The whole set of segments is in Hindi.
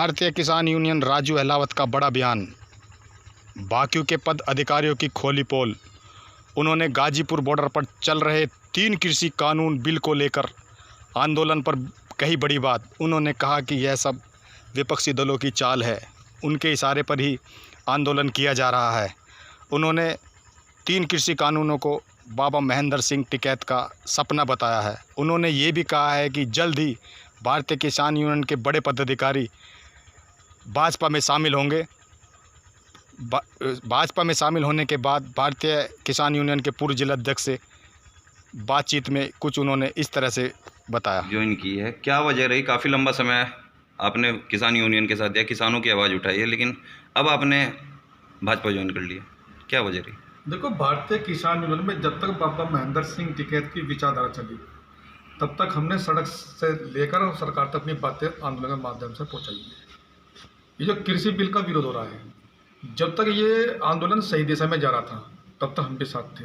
भारतीय किसान यूनियन राजू अहलावत का बड़ा बयान। बाकियों के पद अधिकारियों की खोली पोल। उन्होंने गाजीपुर बॉर्डर पर चल रहे 3 कृषि कानून बिल को लेकर आंदोलन पर कही बड़ी बात। उन्होंने कहा कि यह सब विपक्षी दलों की चाल है, उनके इशारे पर ही आंदोलन किया जा रहा है। उन्होंने 3 कृषि कानूनों को बाबा महेंद्र सिंह टिकैत का सपना बताया है। उन्होंने ये भी कहा है कि जल्द ही भारतीय किसान यूनियन के बड़े पदाधिकारी भाजपा में शामिल होंगे। भाजपा में शामिल होने के बाद भारतीय किसान यूनियन के पूर्व जिलाध्यक्ष से बातचीत में कुछ उन्होंने इस तरह से बताया। ज्वाइन की है, क्या वजह रही? काफ़ी लंबा समय आपने किसान यूनियन के साथ दिया, किसानों की आवाज़ उठाई है, लेकिन अब आपने भाजपा ज्वाइन कर लिया, क्या वजह रही? देखो, भारतीय किसान यूनियन में जब तक बाबा महेंद्र सिंह टिकैत की विचारधारा चली तब तक हमने सड़क से लेकर और सरकार तक अपनी बातें आंदोलन के माध्यम से पहुंचाई है। ये जो कृषि बिल का विरोध हो रहा है, जब तक ये आंदोलन सही दिशा में जा रहा था तब तक हम भी साथ थे,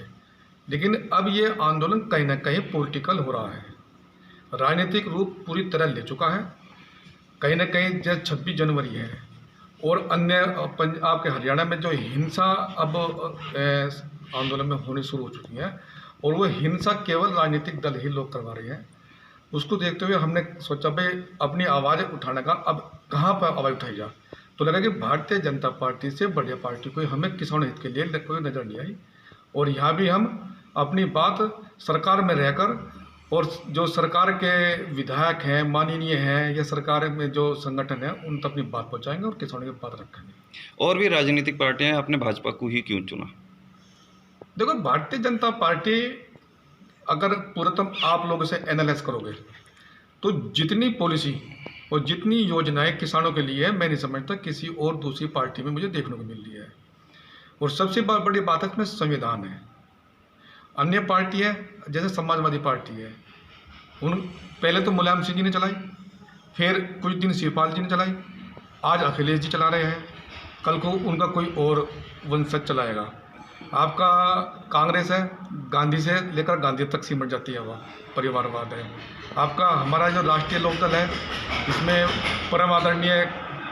लेकिन अब ये आंदोलन कहीं ना कहीं पॉलिटिकल हो रहा है, राजनीतिक रूप पूरी तरह ले चुका है। कहीं ना कहीं जैसे 26 जनवरी है और अन्य पंजाब के हरियाणा में जो हिंसा अब आंदोलन में होनी शुरू हो चुकी है, और वो हिंसा केवल राजनीतिक दल ही लोग करवा रहे हैं। उसको देखते हुए हमने सोचा भाई अपनी आवाज़ उठाने का अब कहाँ पर आवाज़ उठाई जा। तो लगा कि भारतीय जनता पार्टी से बढ़िया पार्टी कोई हमें किसान हित के लिए कोई नज़र नहीं आई, और यहाँ भी हम अपनी बात सरकार में रहकर और जो सरकार के विधायक हैं, माननीय हैं, या सरकार में जो संगठन है उन तक अपनी बात पहुँचाएंगे और किसानों की बात रखेंगे। और भी राजनीतिक पार्टियां, आपने भाजपा को ही क्यों चुना? देखो, भारतीय जनता पार्टी अगर पूर्णतम आप लोग इसे एनालाइज करोगे तो जितनी पॉलिसी और जितनी योजनाएं किसानों के लिए है, मैं नहीं समझता किसी और दूसरी पार्टी में मुझे देखने को मिल रही है। और सबसे बड़ी बात है इसमें संविधान है। अन्य पार्टी है जैसे समाजवादी पार्टी है, उन पहले तो मुलायम सिंह जी ने चलाई, फिर कुछ दिन शिवपाल जी ने चलाई, आज अखिलेश जी चला रहे हैं, कल को उनका कोई और वंशज चलाएगा। आपका कांग्रेस है, गांधी से लेकर गांधी तक सिमट जाती है, वह परिवारवाद है। आपका हमारा जो राष्ट्रीय लोकदल है, इसमें परम आदरणीय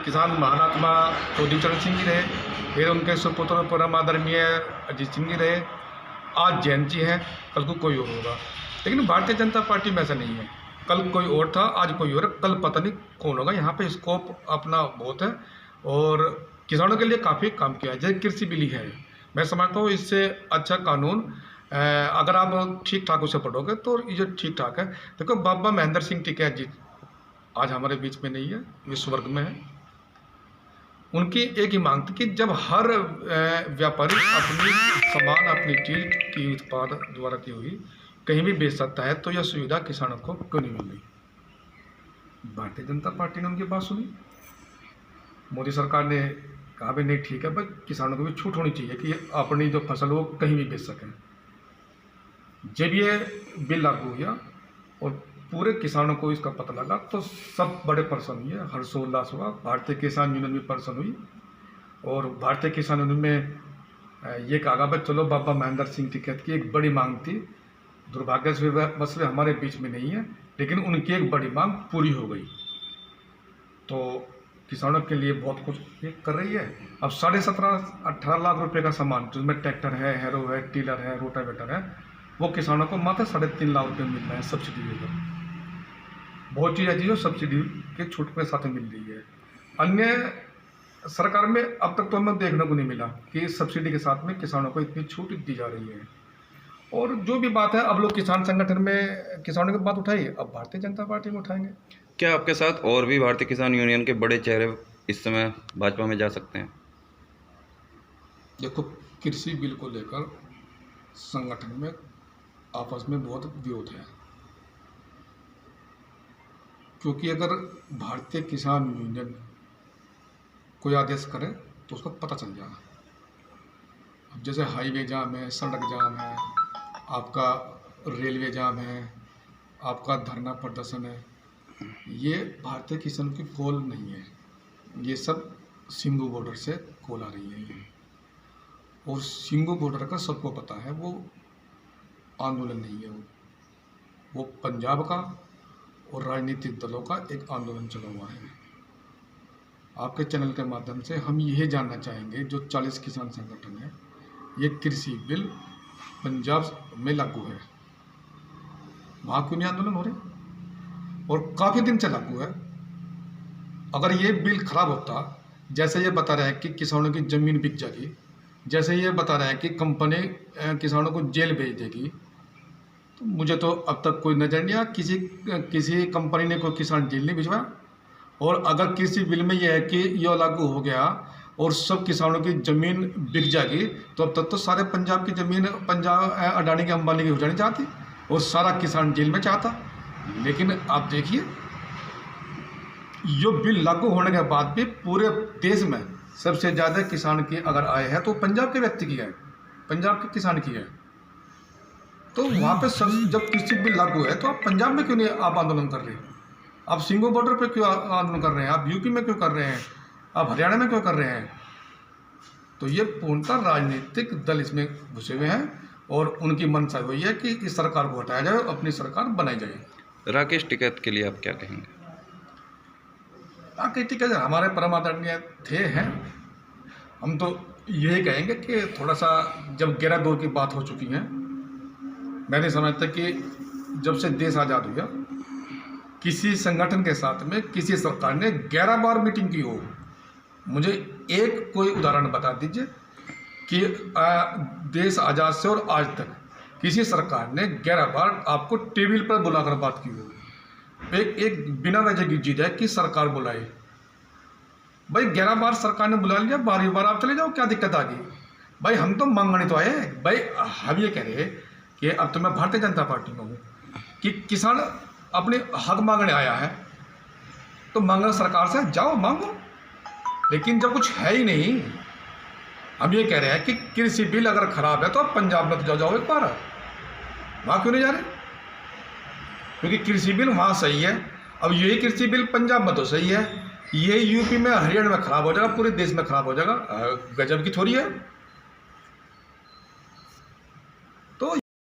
किसान महात्मा चौधरी चरण सिंह जी रहे, फिर उनके सुपुत्र परम आदरणीय अजीत सिंह जी रहे, आज जैन जी हैं, कल को कोई और होगा। लेकिन भारतीय जनता पार्टी में ऐसा नहीं है, कल कोई और था, आज कोई और, कल पता नहीं कौन होगा। यहाँ पे स्कोप अपना बहुत है और किसानों के लिए काफ़ी काम किया है। जैसे कृषि बिल है, मैं समझता हूँ इससे अच्छा कानून अगर आप ठीक ठाक उसे पढ़ोगे तो ये ठीक ठाक है। देखो, बाबा महेंद्र सिंह टिकैत जी आज हमारे बीच में नहीं है, ये स्वर्ग में है। उनकी एक ही मांग थी कि जब हर व्यापारी अपनी सामान, अपनी चीज की उत्पाद द्वारा की हुई कहीं भी बेच सकता है, तो यह सुविधा किसानों को क्यों नहीं मिल रही। भारतीय जनता पार्टी ने उनकी बात सुनी, मोदी सरकार ने कहा भी नहीं ठीक है, बस किसानों को भी छूट होनी चाहिए कि अपनी जो फसल वो कहीं भी बेच सकें। जब ये बिल लागू हुआ और पूरे किसानों को इसका पता लगा तो सब बड़े प्रसन्न हुए, हर्षोल्लास हुआ। भारतीय किसान यूनियन भी प्रसन्न हुई और भारतीय किसान यूनियन में ये कहा भाई चलो, बाबा महेंद्र सिंह टिकैत की एक बड़ी मांग थी, दुर्भाग्य से बस वे हमारे बीच में नहीं है, लेकिन उनकी एक बड़ी मांग पूरी हो गई। तो किसानों के लिए बहुत कुछ ये कर रही है। अब 17.5-18 लाख रुपए का सामान जिसमें ट्रैक्टर है, हैरो है, टीलर है, रोटावेटर है, वो किसानों को मात्र 3.5 लाख रुपये मिल रहे हैं सब्सिडी देकर। बहुत चीज़ ऐसी जो सब्सिडी के छूट के साथ मिल रही है। अन्य सरकार में अब तक तो हमें देखने को नहीं मिला कि सब्सिडी के साथ में किसानों को इतनी छूट दी जा रही है। और जो भी बात है, अब लोग किसान संगठन में किसानों की बात उठाई, अब भारतीय जनता पार्टी में उठाएंगे। क्या आपके साथ और भी भारतीय किसान यूनियन के बड़े चेहरे इस समय भाजपा में जा सकते हैं? देखो, कृषि बिल को लेकर संगठन में आपस में बहुत विरोध है, क्योंकि अगर भारतीय किसान यूनियन कोई आदेश करे तो उसका पता चल जाएगा। अब जैसे हाईवे जाम है, सड़क जाम है, आपका रेलवे जाम है, आपका धरना प्रदर्शन है, ये भारतीय किसान की कॉल नहीं है, ये सब सिंघू बॉर्डर से कॉल आ रही है। और सिंघू बॉर्डर का सबको पता है, वो आंदोलन नहीं है, वो पंजाब का और राजनीतिक दलों का एक आंदोलन चला हुआ है। आपके चैनल के माध्यम से हम यही जानना चाहेंगे, जो 40 किसान संगठन है, ये कृषि बिल पंजाब में लागू है, वहाँ क्यों नहीं आंदोलन हो रहे? और काफ़ी दिन से लागू है। अगर ये बिल खराब होता, जैसे ये बता रहे हैं कि किसानों की ज़मीन बिक जाएगी, जैसे ये बता रहे हैं कि कंपनी किसानों को जेल भेज देगी, तो मुझे तो अब तक कोई नज़र नहीं आया किसी कंपनी ने कोई किसान जेल नहीं भिजवाया। और अगर किसी बिल में यह है कि यह लागू हो गया और सब किसानों की ज़मीन बिक जाएगी, तो अब तक तो सारे पंजाब की ज़मीन पंजाब अडानी की अंबानी की हो जानी चाहती और सारा किसान जेल में चाहता। लेकिन आप देखिए, ये बिल लागू होने के बाद भी पूरे देश में सबसे ज़्यादा किसान की अगर आय है तो पंजाब के व्यक्ति की है, पंजाब के किसान की है। तो वहाँ पे सब जब कृषि बिल लागू है तो आप पंजाब में क्यों नहीं आप आंदोलन कर रहे हैं? आप सिंगो बॉर्डर पे क्यों आंदोलन कर रहे हैं? आप यूपी में क्यों कर रहे हैं? आप हरियाणा में क्यों कर रहे हैं? तो ये पूर्णतः राजनीतिक दल इसमें घुसे हुए हैं और उनकी मंशा हुई है कि इस सरकार को हटाया जाए और अपनी सरकार बनाई जाए। राकेश टिकैत के लिए आप क्या कहेंगे? राकेश टिकैत हमारे परम आदरणीय थे हैं। हम तो यही कहेंगे कि थोड़ा सा जब 11 दौर की बात हो चुकी है, मैं नहीं समझता कि जब से देश आज़ाद हुआ किसी संगठन के साथ में किसी सरकार ने 11 बार मीटिंग की हो। मुझे एक कोई उदाहरण बता दीजिए कि देश आज़ाद से और आज तक किसी सरकार ने 11 बार आपको टेबल पर बुलाकर बात की हो। एक बिना वजह की चीज़ है कि सरकार बुलाए। भाई 11 बार सरकार ने बुला लिया, 12वीं बार आप चले जाओ, क्या दिक्कत आ गई? भाई हम तो मांगने तो आए। भाई हम ये कह रहे हैं कि अब तो मैं भारतीय जनता पार्टी में हूँ कि किसान अपने हक मांगने आया है तो मांगना सरकार से, जाओ मांगो। लेकिन जब कुछ है ही नहीं, हम ये कह रहे हैं कि कृषि बिल अगर खराब है तो आप पंजाब में तो जाओ एक बार, वहाँ क्यों नहीं जा रहे? क्योंकि कृषि बिल वहाँ सही है। अब यही कृषि बिल पंजाब में तो सही है, ये यूपी में हरियाणा में खराब हो जाएगा, पूरे देश में खराब हो जाएगा। गजब की थोड़ी है।